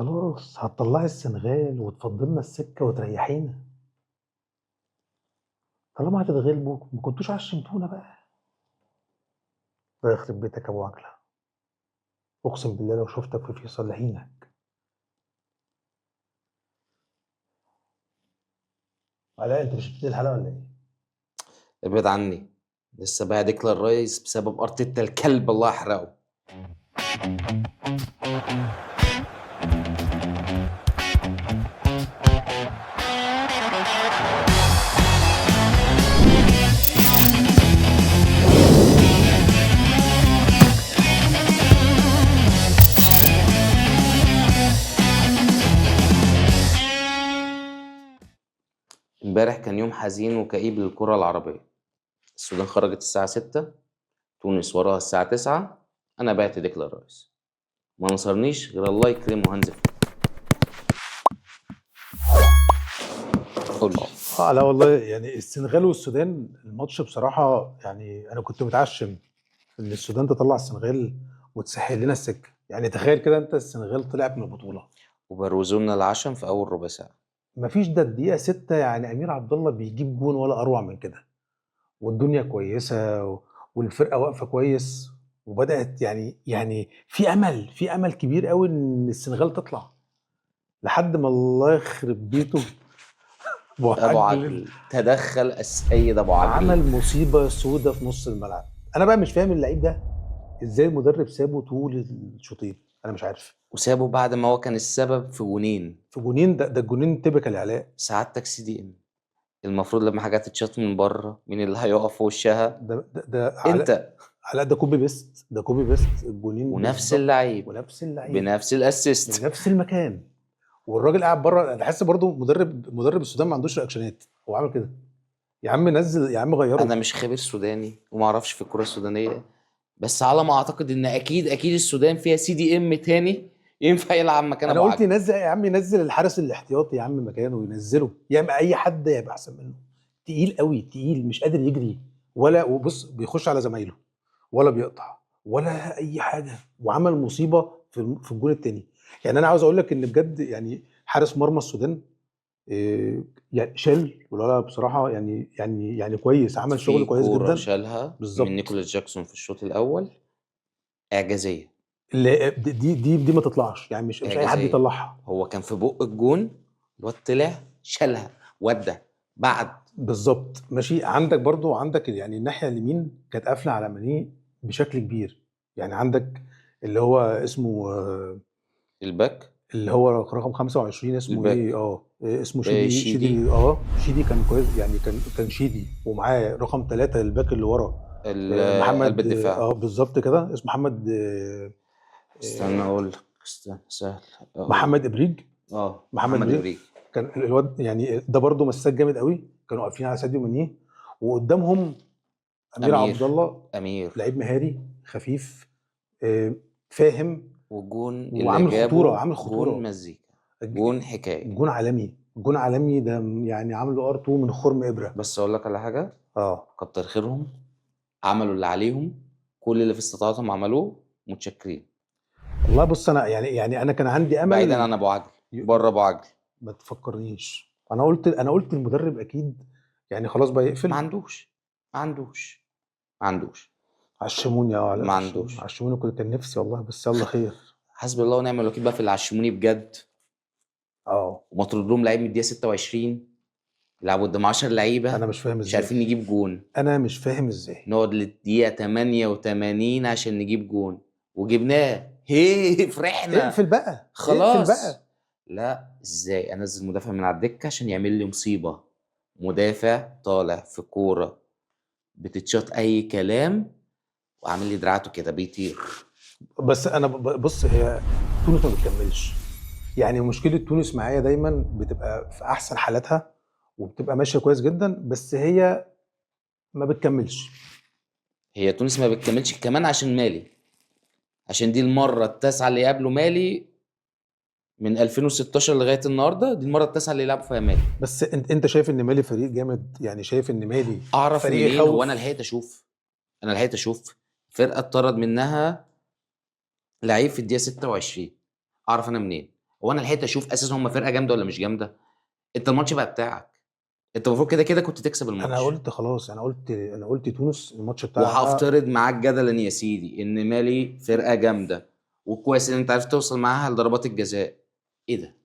خلاص هتطلعي السنغال وتفضلنا السكة وتريحينا. طالما هتتغلبوا ما كنتوش عشمتونا بقى. الله يخرب بيتك يا ابو عجلة. اقسم بالله لو شفتك في فيصل لهينك. علاء انت مش بتبتدي الحلقة ولا ايه؟ ابعد عني. لسه بقى ديكلان رايس بسبب ارتيتا الكلب الله يحرقه. امبارح كان يوم حزين وكئيب للكرة العربية. السودان خرجت الساعة 6، تونس وراها الساعة 9. أنا بعت ديكلان رايس، ما نصرنيش غير الله يكرمه هانز فليك. قول لي. لا والله يعني السنغال والسودان الماتش بصراحة يعني انا كنت متعشم ان السودان تطلع السنغال وتسهل لنا السكة. يعني تخيل كده انت السنغال طلعت من البطولة وبروزوا لنا العشم في أول ربع ساعة. مفيش، ده الدقيقة 6 يعني أمير عبد الله بيجيب جون ولا أروع من كده. والدنيا كويسة والفرقة واقفة كويس. وبدأت يعني في أمل كبير قوي إن السنغال تطلع. لحد ما الله يخرب بيته أبو معجل عجل تدخل السيد أبو عجل. عمل مصيبة سودة في نص الملعب. أنا بقى مش فاهم اللعيب ده إزاي المدرب سابه طول الشوطين. أنا مش عارف. وسابه بعد ما هو كان السبب في جونين. في جونين، ده الجونين تبكى العلاء. سعادتك سي دي ام. المفروض لما حاجات تتشاط من بره مين اللي هيقف في وشها؟ ده انت. علاء ده كوبي بيست، ده كوبي بيست الجونين ونفس بالظبط. اللعيب ونفس اللعيب بنفس الاسيست. من نفس المكان. والراجل قاعد بره. انا حاسس برضه مدرب السودان ما عندوش رياكشنات. هو عامل كده. يا عم نزل، يا عم غيره. انا مش خبير سوداني وما اعرفش في الكره السودانيه، بس على ما اعتقد ان اكيد السودان فيها سي دي ام تاني ينفع يلعب مكان انا ابو قلت عجل. ينزل يا عم، ينزل الحارس الاحتياطي يا عم مكانه، ينزله يا عم اي حد يبقى احسن منه. تقيل قوي، تقيل مش قادر يجري ولا. وبص بيخش على زمايله ولا بيقطع ولا اي حاجه. وعمل مصيبه في الجون الثاني. يعني انا عاوز اقول لك ان بجد يعني حارس مرمى السودان يعني شال ولا بصراحه يعني كويس، عمل شغل في كويس كوره جدا. شالها من بالظبط. نيكولاس جاكسون في الشوط الاول، اعجازيه. دي ما تطلعش، يعني مش اي حد اعجازيه. يطلعها. هو كان في بق الجون، الواد طلع شالها ودى بعد. بالظبط ماشي. عندك برضو عندك يعني الناحيه اليمين كانت قافله على ماني بشكل كبير. يعني عندك اللي هو اسمه الباك. اللي هو رقم 25 اسمه ايه؟ الباك اسمه شيدي. شيدي. شيدي كان كويس، يعني كان شيدي ومعاه رقم 3 الباك اللي ورا. قلب محمد الدفاع. بالظبط كده اسمه محمد استنى آه، اقول لك، استنى سهل اقول. محمد ابريج. محمد محمد ابريج. ابريق. كان الواد يعني ده برضه مساك جامد قوي. كانوا واقفين على ساديو ماني وقدامهم امير عبد امير. الله. امير. لعيب مهاري خفيف فاهم. والجون اللي وعامل خطوره، جابه عامل جون خطوره. مزيكا. الج- جون حكايه. جون عالمي، جون عالمي ده. يعني عامله ار2 من خرم ابره. بس اقول لك على حاجه، اه كتر خيرهم، عملوا اللي عليهم، كل اللي في استطاعتهم عملوه، متشكرين. والله بص انا يعني انا كان عندي بعيدا امل. عن ابو عجل، ي- بره ابو عجل. ما تفكرنيش. انا قلت المدرب اكيد يعني خلاص بقى ما يقفل. عندوش ما عندوش ما عندوش عشموني علاء، ما عندوش. عشموني كان نفسي والله، بس يلا خير. حسبي الله ونعم الوكيل بقى في اللي عشموني بجد. اه ومطرود لهم لعيب من الدقيقه 26، يلعبوا قدام 10 لعيبه، انا مش فاهم مش ازاي. عارفين نجيب جون. انا مش فاهم ازاي. نقعد للدقيقة 88 عشان نجيب جون، وجبناه. هي فرحنا. اقفل بقى، اقفل خلاص. بقى. لا، ازاي انزل مدافع من على الدكة عشان يعمل لي مصيبة؟ مدافع طالع في كورة بتتشاط اي كلام وعامل لي دراعته كده بيطير. بس انا بص، هي تونس ما بتكملش. يعني مشكله تونس معايا دايما بتبقى في احسن حالاتها وبتبقى ماشيه كويس جدا، بس هي ما بتكملش. هي تونس ما بتكملش كمان عشان مالي، عشان دي المرة التاسعة اللي يقابلوا مالي من 2016 لغاية النهاردة. دي المرة التاسعة اللي يلعبوا فيها مالي. بس انت شايف ان مالي فريق جامد؟ يعني شايف ان مالي اعرف فريق منين؟ هو يخوف؟ انا لحقت اشوف فرقه اتطرد منها لعيب في الدقيقه 26. اعرف انا منين؟ هو انا لحقت اشوف اساسا هم فرقه جامده ولا مش جامده؟ انت الماتش بقى بتاعك، انت المفروض كده كده كنت تكسب انا الماتش. قلت خلاص، انا قلت تونس الماتش بتاعها. وهفترض معاك جدلا يا سيدي ان مالي فرقه جامده وكويس ان انت عرفت توصل معاها لضربات الجزاء. ايه ده؟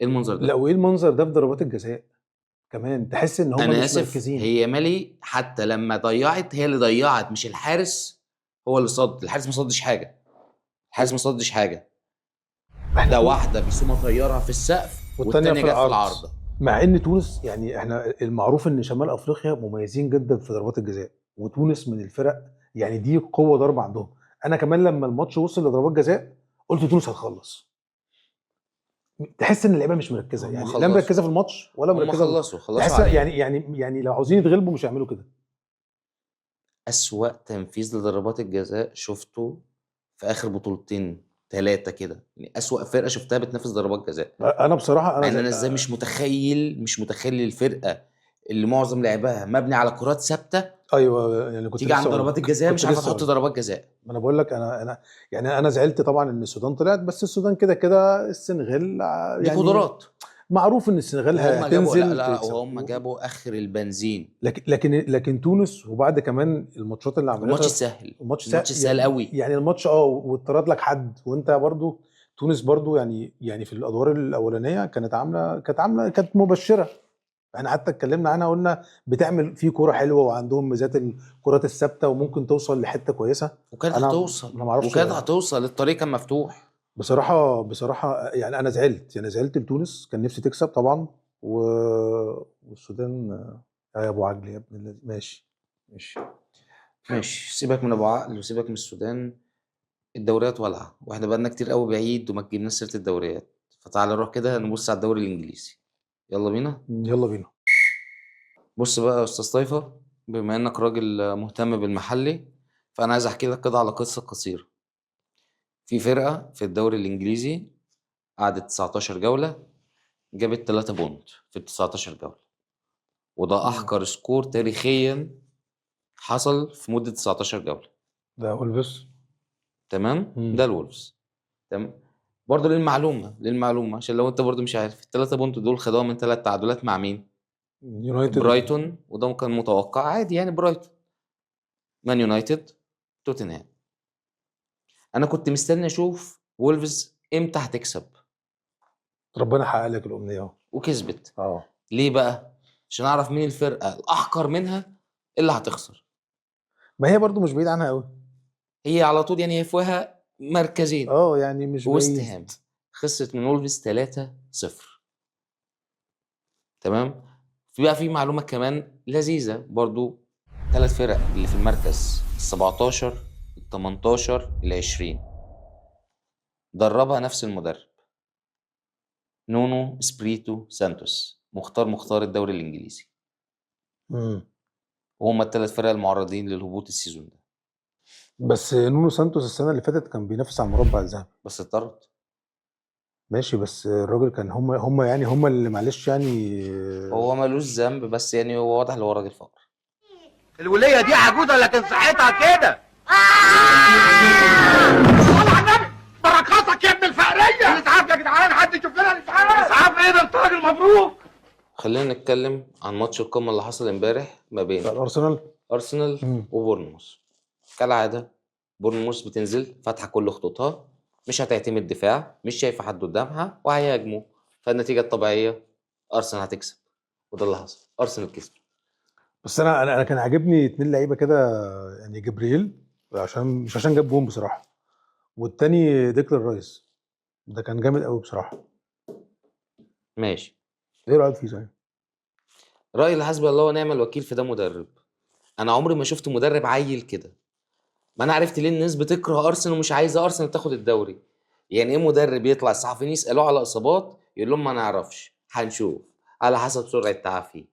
ايه المنظر لا، ده؟ وايه المنظر ده في ضربات الجزاء كمان؟ تحس ان هم انا مش اسف، مركزين. هي مالي حتى لما ضيعت هي اللي ضيعت، مش الحارس هو اللي صد. الحارس ما صدش حاجه، الحارس ما صدش حاجه. احنا ده واحده بيسوما طيارها في السقف والتانية والتانيه في جت في العرض. العارضه. مع ان تونس، يعني احنا المعروف ان شمال افريقيا مميزين جدا في ضربات الجزاء، وتونس من الفرق يعني دي قوه ضربه عندهم. انا كمان لما الماتش وصل لضربات جزاء قلت تونس هتخلص. تحس ان اللعيبه مش مركزه، هم يعني لا خلصوا، مركزه في الماتش ولا هم مركزه خلصوا تحس علينا. يعني لو عاوزين يتغلبوا مش هيعملوا كده. أسوأ تنفيذ لضربات الجزاء شفته في آخر بطولتين 3 كده، يعني أسوأ فرقة شفتها بتنفذ ضربات جزاء. انا بصراحه مع إن أنا إزاي مش متخيل الفرقة اللي معظم لعبها مبني على كرات ثابتة ايوه، يعني كنت تيجي عند لسه اقول ضربات لك الجزاء كنت مش عارفة لسه تحط اقول لك ضربات جزاء. ما انا بقول لك، انا زعلت طبعا ان السودان طلعت، بس السودان كده كده السنغال دي يعني قدرات. معروف ان السنغال وهم جابوا، لا هتنزل لا لا، تكسب وهم جابوا آخر البنزين. لكن تونس، وبعد كمان الماتشات اللي الماتش عملتها السهل، الماتش الماتش السهل قوي. يعني الماتش واتطرد لك حد، وانت برضو تونس برضو يعني في الادوار الاولانيه كانت مبشره. احنا حتى اتكلمنا عنها، قلنا بتعمل في كوره حلوه وعندهم ميزات الكرات الثابته وممكن توصل لحته كويسه. وكانت انا هتوصل، انا ما اعرفش. وكانت هتوصل، الطريق كان مفتوح. بصراحه يعني انا زعلت لتونس، كان نفسي تكسب طبعا والسودان. يا ابو عجل يا ابن ماشي ماشي. ماشي، سيبك من ابو عقل وسيبك من السودان. الدوريات والعه واحنا بقالنا كتير قوي بعيد وما جبناش سيره الدوريات، فتعال نروح كده نبص على الدوري الانجليزي. يلا بينا. يلا بينا. بص بقى يا استاذ طايفه، بما انك راجل مهتم بالمحلي، فانا عايز احكي لك كده على قصه قصيره. في فرقه في الدوري الانجليزي قعدت 19 جوله، جابت 3 بونت في ال 19 جوله، وده مم. احقر سكور تاريخيا حصل في مده 19 جوله. ده اولفيس. تمام، مم. ده الولفز. تمام. برضه للمعلومه عشان لو انت برضه مش عارف، الثلاثه بونت دول خدوها من 3 تعادلات مع مين؟ يونايتد. برايتون، وده كان متوقع عادي يعني، برايتون، مان يونايتد، توتنهام. انا كنت مستني اشوف وولفز امتى هتكسب، ربنا حقق لك الامنيه اهو. وكسبت. اه. ليه بقى؟ عشان اعرف مين الفرقه الاحقر منها اللي هتخسر. ما هي برضو مش بعيد عنها قوي. هي على طول يعني، هي فيها مركزين. اه، يعني مش ويست بعيد. هام خسرت من وولفز 3-0. تمام. في معلومة كمان لذيذة برضو. 3 فرق اللي في المركز ال17 ال18 ال20 دربها نفس المدرب، نونو اسبريتو سانتوس، مختار الدوري الانجليزي. مم. وهم ال3 فرق المعرضين للهبوط السيزون ده. بس نونو سانتوس السنه اللي فاتت كان بينافس على المربع الذهبي. بس اتطرد. ماشي، بس الراجل كان هم اللي معلش يعني. هو ملوش ذنب، بس يعني هو واضح ان هو راجل فقر. الولية دي عجوزة لكن صحتها كده. صل على النبي، بركاتك يا ابن الفقرية. الاسعاف يا جدعان، حد يشوف لنا الاسعاف. الاسعاف ايه ده؟ انت راجل مبروك. خلينا نتكلم عن ماتش القمة اللي حصل امبارح ما بين بتاع الارسنال. ارسنال وبورنموث. كالعادة بورنموث بتنزل فاتحة كل خطوطها، مش هتعتمد دفاع، مش شايفة حد قدامها وهيهاجموا. فالنتيجة الطبيعية أرسنال هتكسب، وده اللي حصل، أرسنال كسب. بس انا كان عاجبني 2 لعيبه كده، يعني جبريل، مش عشان جاب جون بصراحه، والتاني ديكلان رايس، ده كان جامد قوي بصراحه. ماشي. ايه رايك فيه صحيح؟ رأيي اللي حسبي الله ونعم الوكيل في ده مدرب. أنا عمري ما شفت مدرب عيل كده. ما أنا عرفت ليه الناس بتكره أرسنال ومش عايزة أرسنال تاخد الدوري. يعني إيه مدرب يطلع الصحفيين يسألوه على إصابات يقول لهم ما نعرفش، هنشوف على حسب سرعة تعافيه.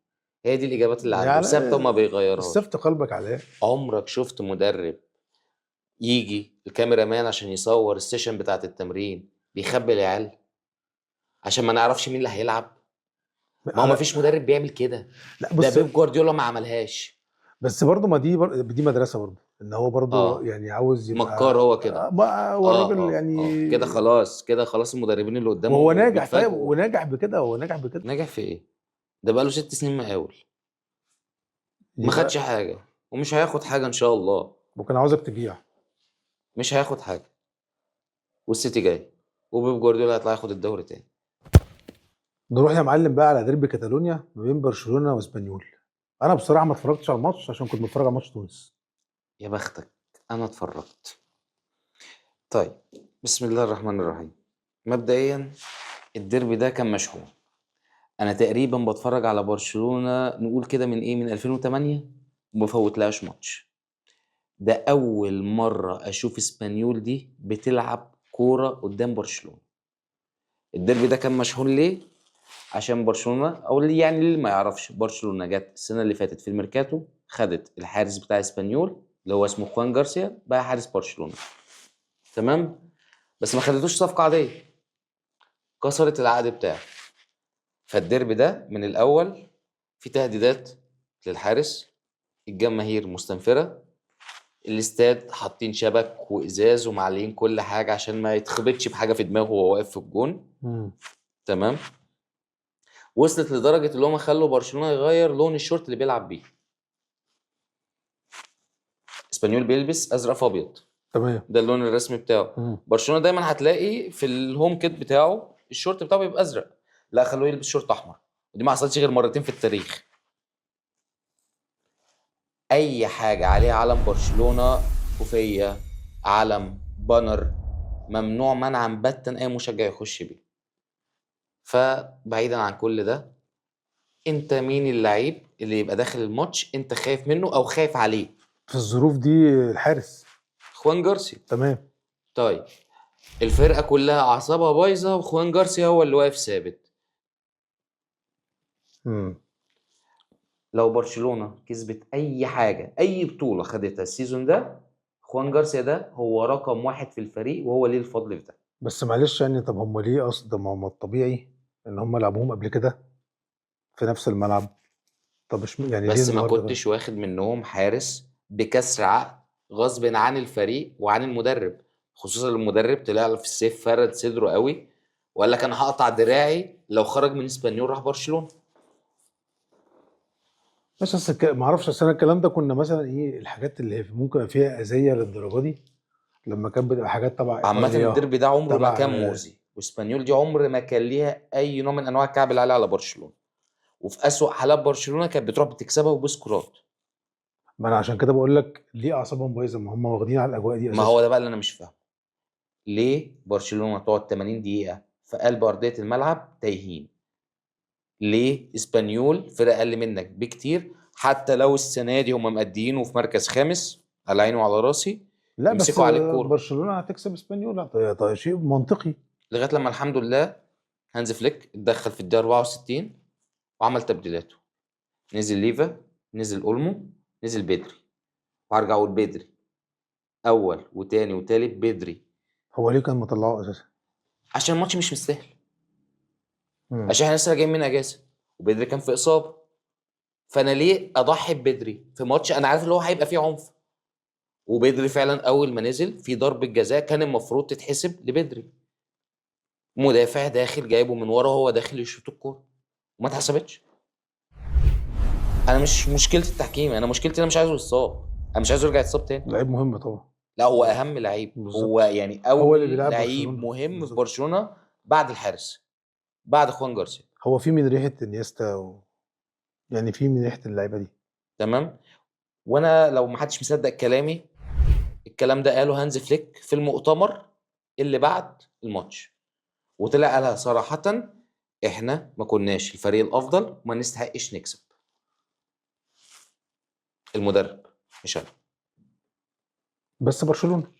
هي دي الإجابات اللي عنده، يعني ثابتة وما بيغيرهاش. استفت قلبك عليه. عمرك شفت مدرب يجي الكاميرا مان عشان يصور السيشن بتاعت التمرين بيخبي العيال عشان ما نعرفش مين اللي هيلعب؟ ما هو ما فيش مدرب بيعمل كده. لا ده بص، بيب جوارديولا ما عملهاش. بس برضه ما دي مدرسه برضه. ان هو برضو يعني عاوز يبقى مكار هو كده. هو الراجل يعني كده خلاص، كده خلاص المدربين اللي قدامه وهو ناجح. طيب بيتفاجئوا. وناجح بكده، هو ناجح بكده. ناجح في ايه؟ ده بقاله 6 سنين مقاول، ما يبقى خدش حاجه ومش هياخد حاجه ان شاء الله. وكان عاوزك تبيع. مش هياخد حاجه، والسيتي جاي، وبيب جوارديولا هيطلع ياخد الدوري تاني. نروح يا معلم بقى على ديربي كاتالونيا ما بين برشلونه واسبانيول. انا بصراحه ما اتفرجتش على الماتش عشان كنت بتفرج على ماتش تونس. يا بختك، انا اتفرجت. طيب، بسم الله الرحمن الرحيم. مبدئيا الديربي ده كان مشحون. انا تقريبا بتفرج على برشلونة نقول كده من 2008 وما فوتلهاش ماتش. ده اول مرة اشوف اسبانيول دي بتلعب كورة قدام برشلونة. الديربي ده كان مشحون ليه؟ عشان برشلونة، او يعني اللي ما يعرفش، برشلونة جت السنة اللي فاتت في الميركاتو خدت الحارس بتاع اسبانيول اللي هو اسمه خوان جارسيا بقى حارس برشلونة. تمام؟ بس ما خدتوش صفقة عادية، كسرت العقد بتاعه. فالديربي ده من الاول في تهديدات للحارس، الجماهير مستنفرة، الاستاد حاطين شبك وازاز ومعلقين كل حاجة عشان ما يتخبطش بحاجة في دماغه وهو واقف في الجون. تمام؟ وصلت لدرجة اللي هم خلوا برشلونة يغير لون الشورت اللي بيلعب بيه. اسبانيول بيلبس ازرق في ابيض، تمام. ده اللون الرسمي بتاعه. برشلونة دايما هتلاقي في الهوم كيت بتاعه الشورت بتاعه بيبقى ازرق، لا خلوه يلبس شورت احمر. ودي ما حصلتش غير مرتين في التاريخ. اي حاجه عليها علم برشلونه، كوفيه، علم، بانر، ممنوع منعا باتا اي مشجع يخش بيه. فبعيدا عن كل ده، انت مين اللعيب اللي يبقى داخل الماتش انت خايف منه او خايف عليه؟ في الظروف دي الحارس خوان جارسيا. تمام. طيب، الفرقه كلها اعصابها بايظه وخوان جارسيا هو اللي واقف ثابت. لو برشلونه كسبت اي حاجه، اي بطوله خدتها السيزون ده، خوان جارسيا ده هو رقم 1 في الفريق وهو ليه الفضل في ده. بس معلش يعني، طب هم ليه اصلا؟ ما هم الطبيعي ان هم لعبوهم قبل كده في نفس الملعب. طب مش يعني ليه بس ما النهارده كنتش واخد منهم حارس بكسر عقد غصب عن الفريق وعن المدرب، خصوصا المدرب طلع في السيف فرد صدره قوي وقال لك انا هقطع دراعي لو خرج من اسبانيول راح برشلونه. مش اصل ما اعرفش، اصل انا الكلام ده كنا مثلا ايه الحاجات اللي هي ممكن يبقى فيها اذيه للدرجه دي لما كانت بتبقى حاجات تبع عامة ايطاليا، الديربي ده عمره ما تبع كان مؤذي، واسبانيول دي عمر ما كان ليها اي نوع من انواع الكعب العالي على برشلونه، وفي اسوأ حالات برشلونه كانت بتروح بتكسبها وبسكورات. ما انا عشان كده بقول لك ليه اعصابهم بايظه، ما هم واخدين على الاجواء دي ما اساسا. هو ده بقى اللي انا مش فاهمه، ليه برشلونه تقعد 80 دقيقه في قلب ارضيه الملعب تايهين؟ ليه اسبانيول فرقه اقل منك بكتير، حتى لو السنه دي هم مأديين وفي مركز خامس على عيني وعلى راسي، لا بس يمسكوا عليك كوره برشلونه هتكسب اسبانيول، طيب شيء منطقي. لغايه لما الحمد لله هانز فليك اتدخل في الدقيقه 64 وعمل تبديلاته. نزل ليفا، نزل اولمو، نزل بدري. وهرجع اقول بدري اول وتاني وتالت بدري. هو ليه كان مطلعه اساسا؟ عشان الماتش مش مستاهل، عشان احنا لسه جايين من اجازه وبدري كان في اصابه. فانا ليه اضحي ببدري في ماتش انا عارف اللي هو هيبقى فيه عنف؟ وبدري فعلا اول ما نزل في ضربه جزاء كان المفروض تتحسب لبدري، مدافع داخل جايبه من ورا وهو داخل يشوط الكوره وما اتحسبتش. انا مش مشكلتي التحكيم، انا مشكلتي انا مش عايزه يتصاب، انا مش عايزه يرجع يتصاب تاني. لعيب مهم طبعا. لا هو اهم لعيب، بالظبط. هو يعني هو اللي اول بيلعب لعيب برشلونة. مهم في بالظبط. برشلونه بعد الحارس، بعد خوان جارسيا. هو في من ريحه انيستا يعني في من ريحه اللعيبه دي. تمام. وانا لو ما حدش مصدق كلامي، الكلام ده قاله هانز فليك في المؤتمر اللي بعد الماتش، وطلع قالها صراحه، احنا ما كناش الفريق الافضل وما نستحقش نكسب. المدرب مش انا، بس برشلونه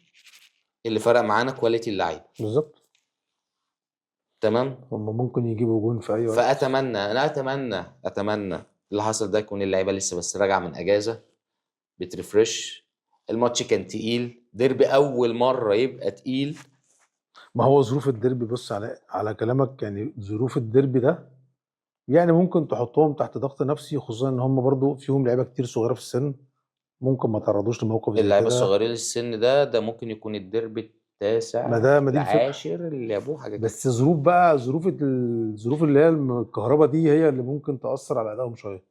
اللي فرق معانا كواليتي اللعيب. بالظبط. تمام. هم ممكن يجيبوا جون في اي وقت. انا اتمنى اللي حصل ده يكون اللعيبه لسه بس راجعه من اجازه بترفرش. الماتش كان تقيل، ديربي اول مره يبقى تقيل. ما هو ظروف الديربي، بص على كلامك، يعني ظروف الديربي ده يعني ممكن تحطهم تحت ضغط نفسي، خصوصا ان هم برضو فيهم لعيبه كتير صغيره في السن، ممكن ما تعرضوش لموقف زي اللعيبه كده. الصغيرين السن ده ممكن يكون الديربي التاسع ما دي الفكره. العاشر اللي لعبوه حاجه كده. بس ظروف بقى، الظروف اللي هي الكهرباء دي هي اللي ممكن تاثر على ادائهم شويه.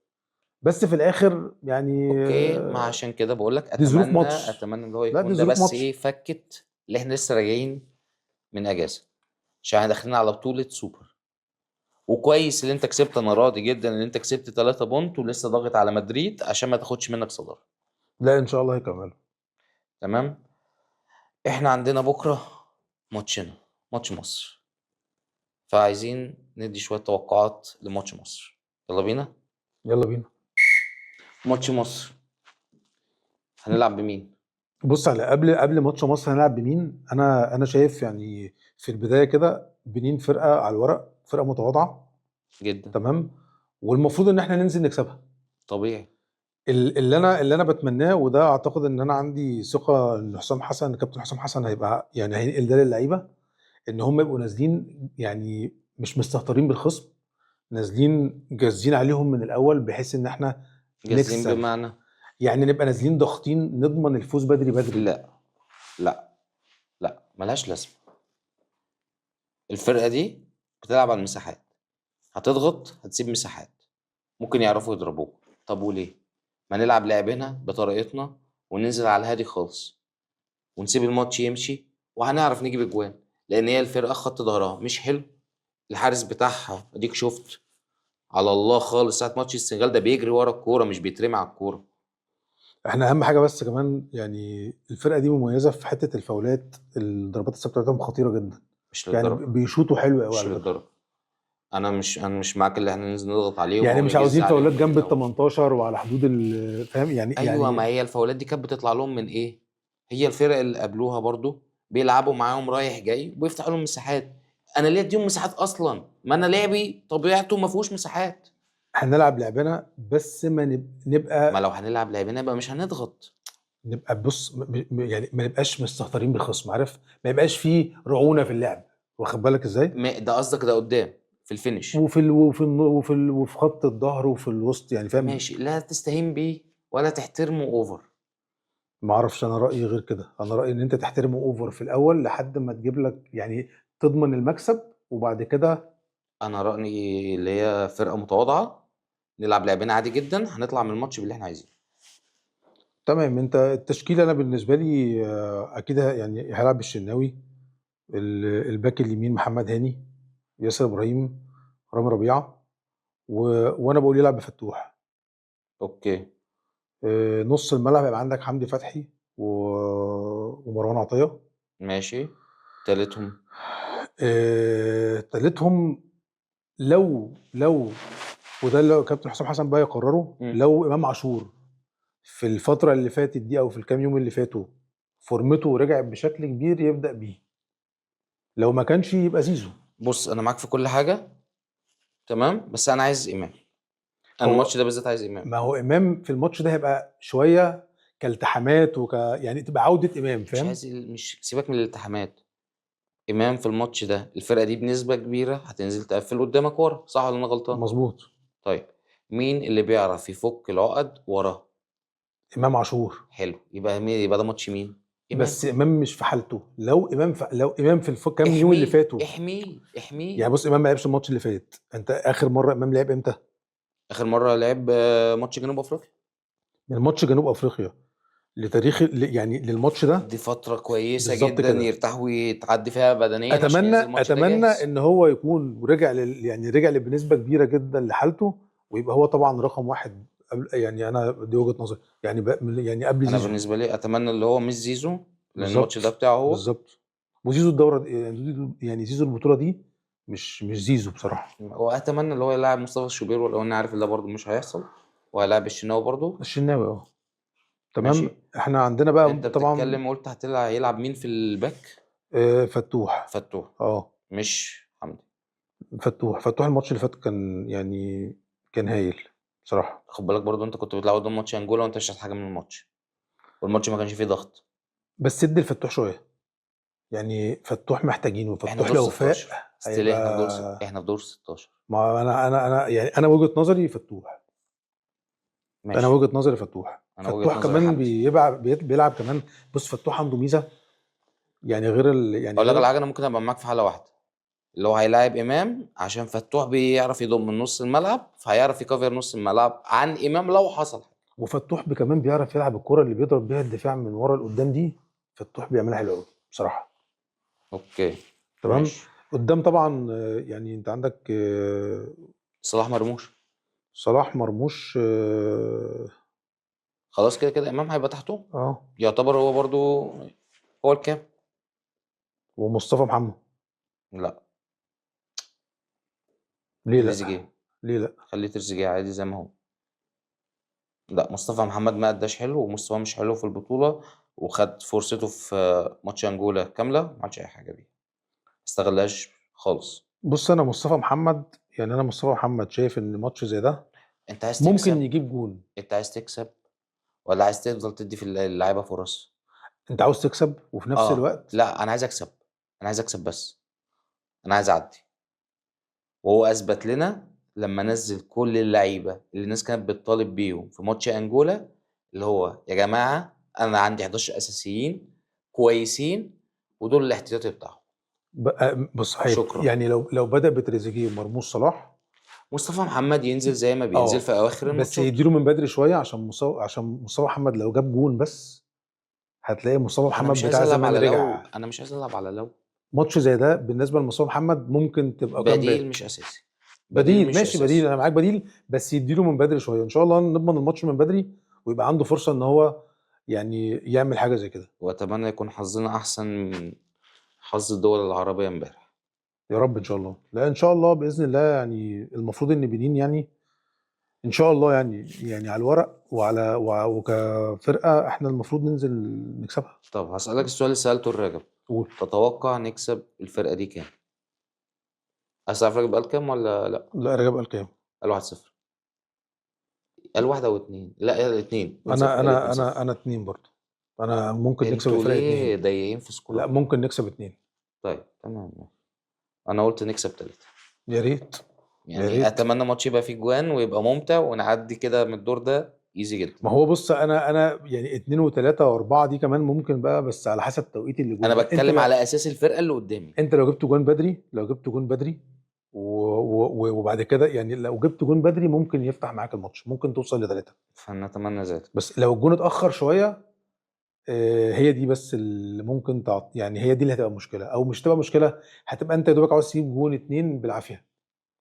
بس في الاخر يعني اوكي، ما عشان كده بقول لك دي ظروف اتمنى ماتش. ان هو لا دي يكون ده، ظروف بس ماتش. ايه فكت اللي احنا لسه راجعين من اجازه، عشان احنا داخلين على بطوله سوبر. وكويس اللي انت كسبت، انا راضي جدا ان انت كسبت 3 بونت ولسه ضاغط على مدريد عشان ما تاخدش منك صداره. لا ان شاء الله هيكملوا. تمام. احنا عندنا بكره ماتشنا، ماتش مصر، فعايزين ندي شويه توقعات لماتش مصر. يلا بينا. يلا بينا. ماتش مصر هنلعب بمين؟ بص، على قبل ماتش مصر هنلعب بمين. انا شايف يعني في البدايه كده بنين فرقه على الورق، فرقه متواضعه جدا. تمام، والمفروض ان احنا ننزل نكسبها. طبيعي. اللي انا بتمناه، وده اعتقد ان انا عندي ثقه ان حسام حسن، كابتن حسام حسن هيبقى يعني هينقل ده للعيبه، ان هم يبقوا نازلين يعني مش مستهترين بالخصم، نازلين جازين عليهم من الاول بحيث ان احنا جاهزين نكسب. بمعنى؟ يعني نبقى نازلين ضاغطين، نضمن الفوز بدري بدري. لا لا لا، ملهاش لازمه. الفرقه دي بتلعب على المساحات، هتضغط هتسيب مساحات، ممكن يعرفوا يضربوك. طب وليه ما نلعب لعبنا بطريقتنا وننزل على الهادي خالص ونسيب الماتش يمشي، وهنعرف نجيب اجوان، لان هي الفرقه خط ظهرها مش حلو. الحارس بتاعها اديك شفت على الله خالص ساعه ماتش السنغال، ده بيجري ورا الكوره مش بيترمي على الكوره. احنا اهم حاجه بس كمان يعني الفرقه دي مميزه في حته الفاولات، الضربات الثابته بتاعتهم خطيره جدا. مش يعني للدرجه، بيشوطوا حلو قوي مش على فكره. للدرجه. انا مش معاك اللي احنا ننزل نضغط عليهم يعني او مش نجز عاوزين عليهم فاولات من جنب ال الاول. 18 وعلى حدود فاهم يعني ايوه، ما يعني هي الفاولات دي كانت بتطلع لهم من ايه؟ هي الفرق اللي قبلوها برضو بيلعبوا معاهم رايح جاي وبيفتحوا لهم مساحات. انا ليه اديهم مساحات اصلا؟ ما انا لعبي طبيعته ما فيهوش مساحات. هنلعب لعبنا بس ما ما نبقى لو هنلعب لعبنا يبقى مش هنضغط. بص يعني ما نبقاش مستهترين بالخصم، عارف، ما يبقاش فيه رعونه في اللعب، واخد بالك ازاي. ده قصدك ده قدام في الفينش؟ وفي خط الظهر وفي الوسط، يعني فاهم. ماشي، لا تستهين بيه ولا تحترمه اوفر. ما اعرفش، انا رايي غير كده. انا رايي ان انت تحترمه اوفر في الاول لحد ما تجيب لك يعني تضمن المكسب، وبعد كده انا رايي اللي هي فرقه متواضعه، نلعب لعبنا عادي جدا، هنطلع من الماتش باللي احنا عايزينه. تمام. انت التشكيل انا بالنسبه لي اكيد يعني هلعب بالشناوي، الباك اليمين محمد هاني، ياسر ابراهيم، رامي ربيعه، وانا بقول يلعب بفتوح. اوكي. نص الملعب هيبقى عندك حمدي فتحي ومروان عطيه. ماشي. تالتهم؟ تالتهم لو وده اللي كابتن حسام حسن بقى يقرره، مم. لو امام عاشور في الفتره اللي فاتت دي او في الكام يوم اللي فاتوا فورمته رجعت بشكل كبير يبدا بيه، لو ما كانش يبقى زيزو. بص انا معاك في كل حاجه تمام، بس انا عايز امام. انا هو الماتش ده بالذات عايز امام. ما هو امام في الماتش ده هيبقى شويه كالتحامات يعني تبقى عوده امام، مش فاهم. عايز مش سيبك من الالتحامات. امام في الماتش ده الفرقه دي بنسبه كبيره هتنزل تقفل قدامك ورا، صح ولا انا غلطان؟ مظبوط. طيب، مين اللي بيعرف يفك العقد وراه؟ امام عاشور. حلو، يبقى مين؟ يبقى ده ماتش مين؟ امام. بس امام مش في حالته. لو امام في كام يوم اللي احميه فاتوا. احميه احميه. يعني بص، امام ما لعبش الماتش اللي فات. انت اخر مره امام لعب امتى؟ اخر مره لعب ماتش جنوب افريقيا. من ماتش جنوب افريقيا لتاريخ يعني للماتش ده. دي فتره كويسه بالظبط جدا كده. يرتاح ويتعدي فيها بدنيا عشان اتمنى ينزل الماتش ده اتمنى جاهز. ان هو يكون رجع يعني رجع بنسبه كبيره جدا لحالته، ويبقى هو طبعا رقم واحد يعني انا دي وجهه نظري يعني يعني قبل انا زيزو. بالنسبه لي اتمنى اللي هو مش زيزو، لان الماتش ده بالظبط. بتاعه هو. بالظبط. وزيزو الدوره يعني زيزو البطوله دي مش زيزو بصراحه. واتمنى اللي هو يلاعب مصطفى الشوبير، ولو اني عارف ان ده برضه مش هيحصل، وهيلاعب الشناوي برضه. الشناوي تمام. ماشي. احنا عندنا بقى انت طبعا بتتكلم قلت هيلعب مين في الباك؟ فتوح. فتوح. اه مش حمدي. فتوح الماتش اللي فات كان يعني كان هايل بصراحه. خد بالك برضه انت كنت بتلعب قدام ماتش انجولا وانت مش عايز حاجه من الماتش، والماتش ما كانش فيه ضغط. بس ادي الفتوح شويه، يعني فتوح محتاجينه. احنا في فتوح دور لو فاق 16 ستيل، هيبقى. احنا في دور 16. ما انا يعني انا وجهة نظري فتوح. انا ماشي. وجهه نظري فتوح. أنا وجهة فتوح نظري كمان حمدي. بيلعب كمان. بص فتوح عنده ميزه، يعني غير يعني أقول لك على غير حاجة، أنا ممكن أبقى معاك في حالة واحدة، اللي هو هيلاعب إمام عشان فتوح بيعرف يضم من نص الملعب، فهيعرف يكفر نص الملعب عن إمام لو حصل حاجة. وفتوح كمان بيعرف يلعب الكره اللي بيضرب بيها الدفاع من ورا لقدام دي. فتوح بيعملها حلو قوي بصراحه. أوكي. تمام. ماشي. قدام طبعا يعني انت عندك صلاح مرموش. صلاح مرموش خلاص كده كده إمام هيبقى تحته، اه يعتبر هو برضو هو الكام. ومصطفى محمد. لا. ليه لا؟ تريزيجيه. ليه لا؟ خليه تريزيجيه عادي زي ما هو. لا، مصطفى محمد ما اداش حلو ومستواه مش حلو في البطولة، وخد فرصته في ماتش انجولا كاملة ما عملش اي حاجة بيها، استغلهاش خالص. بص انا مصطفى محمد، يعني انا مصطفى محمد شايف ان ماتش زي ده انت عايز ممكن تكسب؟ يجيب جون. انت عايز تكسب ولا عايز تفضل تدي في اللعيبة فرص؟ انت عاوز تكسب وفي نفس الوقت لا، انا عايز اكسب. انا عايز اكسب بس. انا عايز اعدي. وهو اثبت لنا لما نزل كل اللعيبة اللي الناس كانت بتطالب بيهم في ماتش انجولا، اللي هو يا جماعة انا عندي 11 اساسيين كويسين ودول الاحتياطي بتاعهم. بص شكرا. يعني لو بدأ بتريزيجيه ومرموش صلاح، مصطفى محمد ينزل زي ما بينزل في اواخر بس الماتشات. يديله من بدري شويه عشان مصطفى محمد لو جاب جون بس هتلاقي مصطفى انا محمد مش عايز بتاع العب زمان على رجع. انا مش عايز العب على ماتش زي ده بالنسبه لمصطفى محمد ممكن تبقى بديل كامباك. مش اساسي. بديل مش ماشي، بديل اساسي. انا معاك بديل، بس يديله من بدري شويه ان شاء الله نضمن الماتش من بدري ويبقى عنده فرصه ان هو يعني يعمل حاجه زي كده. واتمنى يكون حظنا احسن من حظ الدول العربيه امبارح. يا رب ان شاء الله. لا ان شاء الله باذن الله، يعني المفروض ان بنين يعني ان شاء الله يعني على الورق وكفرقه احنا المفروض ننزل نكسبها. طب هسألك السؤال اللي سألته الراجل، قول. تتوقع نكسب الفرقه دي كام؟ عايز تعرف الراجل قال كام ولا لا؟ لا رجب قال كام؟ قال 1-0. قال 1 او 2، لا قال 2 انا 2-0. قال انا 2-0. انا انا اتنين برضه. انا ممكن نكسب انتوا الفرق ليه اتنين. ضايقين في لا سكورات؟ ممكن نكسب اتنين. طيب تمام. انا قلت نكسب 3. يا ريت. يا يعني ريت. اتمنى ماتش يبقى فيه جوان ويبقى ممتع ونعدي كده من الدور ده ايزي جدا. ما هو بص انا يعني اتنين وتلاته واربعه دي كمان ممكن بقى، بس على حسب توقيت اللي جون. انا يعني بتكلم على اساس الفرقه اللي قدامي. انت لو جبت جون بدري، وبعد كده يعني لو جبت جون بدري ممكن يفتح معاك الماتش، ممكن توصل لثلاثه. فنتمنى ذلك. بس لو الجون اتاخر شويه هي دي بس اللي ممكن يعني هي دي اللي هتبقى مشكله، او مش تبقى مشكله، هتبقى انت يا دوبك عاوز تجيب جون اتنين بالعافيه.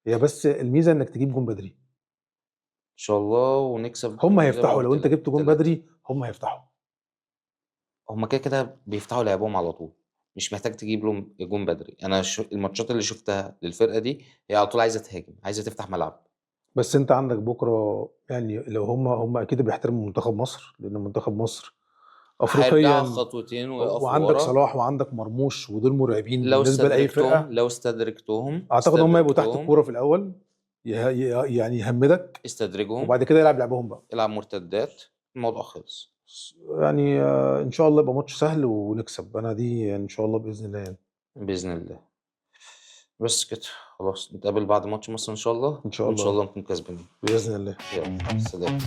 هي بس الميزه انك تجيب جون بدري. ان شاء الله ونكسب. هم زي ما هيفتحوا لو قلت انت لك جبت جون 3. بدري، هم هيفتحوا. هما كده كده بيفتحوا لعبهم على طول، مش محتاج تجيب لهم جون بدري. انا الماتشات اللي شفتها للفرقه دي هي على طول عايزه تهاجم، عايزه تفتح ملعب. بس انت عندك بكره يعني لو هم اكيد بيحترموا منتخب مصر، لان منتخب مصر هيرجعوا افريقيا، خطوتين ويقفوا وعندك ورا. صلاح وعندك مرموش، ودول مرعبين بالنسبه لاي فرقه. لو استدركتهم اعتقد هم يبقوا تحت الكوره في الاول، يعني يهمدك، استدرجهم. وبعد كده يلعب لعبهم بقى. العب مرتدات، الموضوع خلص. يعني ان شاء الله يبقى ماتش سهل ونكسب، انا دي ان شاء الله باذن الله يعني. باذن الله. بس كده خلاص، نتقابل بعد ماتش مصر ان شاء الله. ان شاء وان شاء الله الله نكون كسبانين باذن الله. يلا سلام.